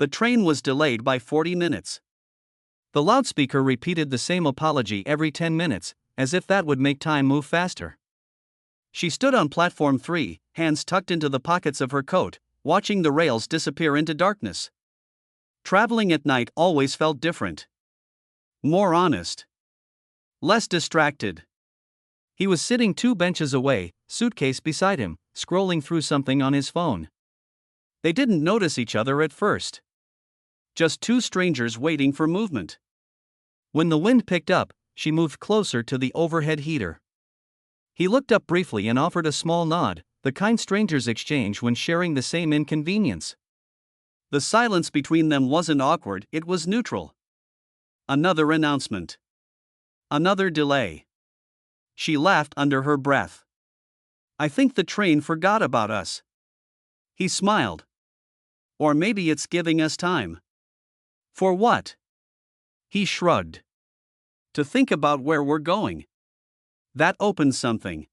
The train was delayed by 40 minutes. The loudspeaker repeated the same apology every 10 minutes, as if that would make time move faster. She stood on platform 3, hands tucked into the pockets of her coat, watching the rails disappear into darkness. Traveling at night always felt different. More honest. Less distracted. He was sitting 2 benches away, suitcase beside him, scrolling through something on his phone. They didn't notice each other at first. Just 2 strangers waiting for movement. When the wind picked up, she moved closer to the overhead heater. He looked up briefly and offered a small nod, the kind strangers exchange when sharing the same inconvenience. The silence between them wasn't awkward, it was neutral. Another announcement. Another delay. She laughed under her breath. I think the train forgot about us. He smiled. Or maybe it's giving us time. For what? He shrugged. To think about where we're going. That opened something.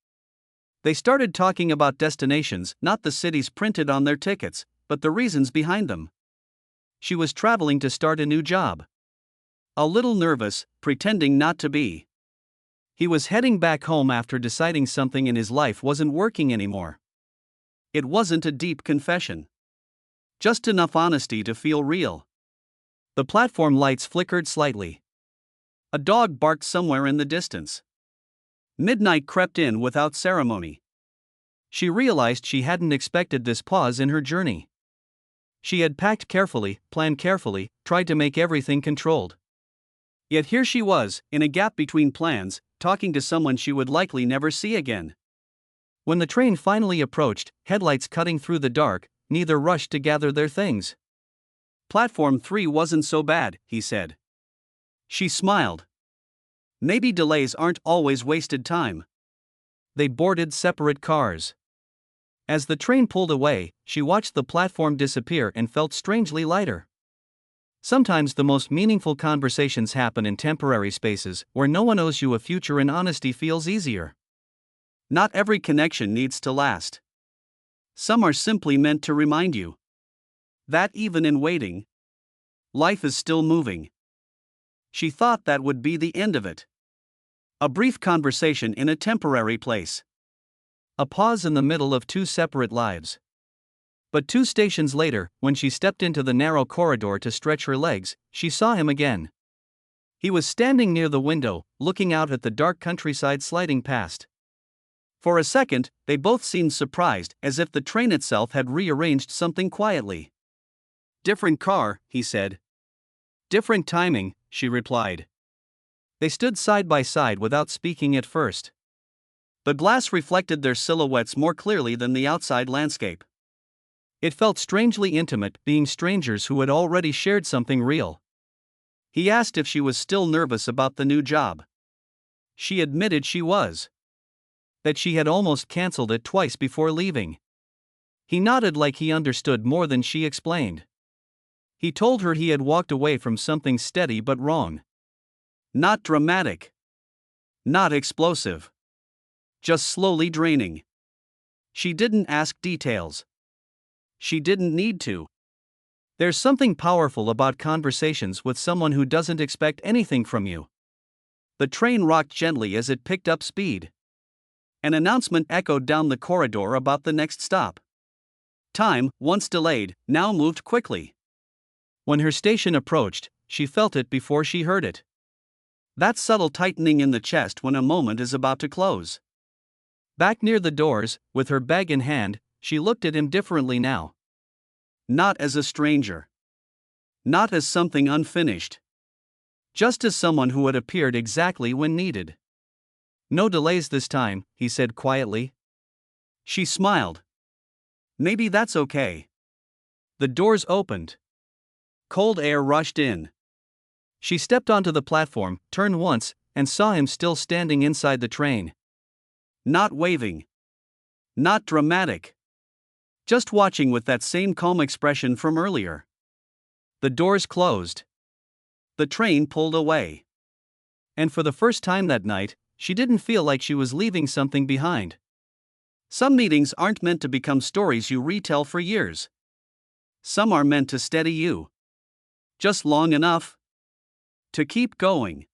They started talking about destinations, not the cities printed on their tickets, but the reasons behind them. She was traveling to start a new job. A little nervous, pretending not to be. He was heading back home after deciding something in his life wasn't working anymore. It wasn't a deep confession. Just enough honesty to feel real. The platform lights flickered slightly. A dog barked somewhere in the distance. Midnight crept in without ceremony. She realized she hadn't expected this pause in her journey. She had packed carefully, planned carefully, tried to make everything controlled. Yet here she was, in a gap between plans, talking to someone she would likely never see again. When the train finally approached, headlights cutting through the dark, neither rushed to gather their things. Platform 3 wasn't so bad, he said. She smiled. Maybe delays aren't always wasted time. They boarded separate cars. As the train pulled away, she watched the platform disappear and felt strangely lighter. Sometimes the most meaningful conversations happen in temporary spaces, where no one owes you a future and honesty feels easier. Not every connection needs to last. Some are simply meant to remind you that even in waiting, life is still moving. She thought that would be the end of it. A brief conversation in a temporary place. A pause in the middle of 2 separate lives. But 2 stations later, when she stepped into the narrow corridor to stretch her legs, she saw him again. He was standing near the window, looking out at the dark countryside sliding past. For a second, they both seemed surprised, as if the train itself had rearranged something quietly. Different car, he said. Different timing, she replied. They stood side by side without speaking at first. The glass reflected their silhouettes more clearly than the outside landscape. It felt strangely intimate, being strangers who had already shared something real. He asked if she was still nervous about the new job. She admitted she was. That she had almost cancelled it twice before leaving. He nodded like he understood more than she explained. He told her he had walked away from something steady but wrong. Not dramatic. Not explosive. Just slowly draining. She didn't ask details. She didn't need to. There's something powerful about conversations with someone who doesn't expect anything from you. The train rocked gently as it picked up speed. An announcement echoed down the corridor about the next stop. Time, once delayed, now moved quickly. When her station approached, she felt it before she heard it. That subtle tightening in the chest when a moment is about to close. Back near the doors, with her bag in hand, she looked at him differently now. Not as a stranger. Not as something unfinished. Just as someone who had appeared exactly when needed. No delays this time, he said quietly. She smiled. Maybe that's okay. The doors opened. Cold air rushed in. She stepped onto the platform, turned once, and saw him still standing inside the train. Not waving. Not dramatic. Just watching with that same calm expression from earlier. The doors closed. The train pulled away. And for the first time that night, she didn't feel like she was leaving something behind. Some meetings aren't meant to become stories you retell for years. Some are meant to steady you. Just long enough to keep going.